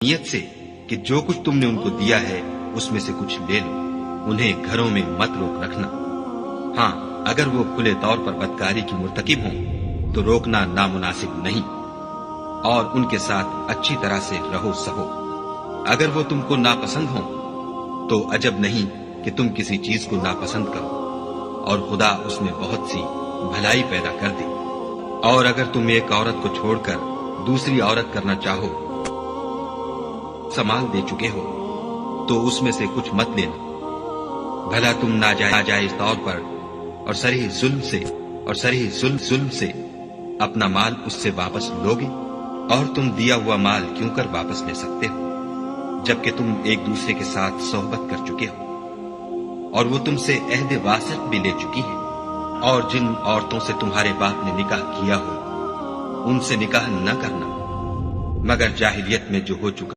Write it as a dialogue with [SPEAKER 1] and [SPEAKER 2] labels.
[SPEAKER 1] نیت سے کہ جو کچھ تم نے ان کو دیا ہے اس میں سے کچھ لے لو، انہیں گھروں میں مت روک رکھنا۔ ہاں، اگر وہ کھلے طور پر بدکاری کی مرتکب ہوں تو روکنا نامناسب نہیں، اور ان کے ساتھ اچھی طرح سے رہو سہو۔ اگر وہ تم کو ناپسند ہوں تو عجب نہیں کہ تم کسی چیز کو ناپسند کرو، اور خدا اس میں بہت سی بھلائی پیدا کر دے۔ اور اگر تم ایک عورت کو چھوڑ کر دوسری عورت کرنا چاہو، سمال دے چکے ہو، تو اس میں سے کچھ مت لینا، بھلا تم ناجائز طور پر اور صریح ظلم سے اپنا مال اس سے واپس لوگے؟ اور تم دیا ہوا مال کیوں کر واپس لے سکتے ہو جبکہ تم ایک دوسرے کے ساتھ صحبت کر چکے ہو، اور وہ تم سے عہد واسط بھی لے چکی ہیں؟ اور جن عورتوں سے تمہارے باپ نے نکاح کیا ہو ان سے نکاح نہ کرنا مگر جاہلیت میں جو ہو چکا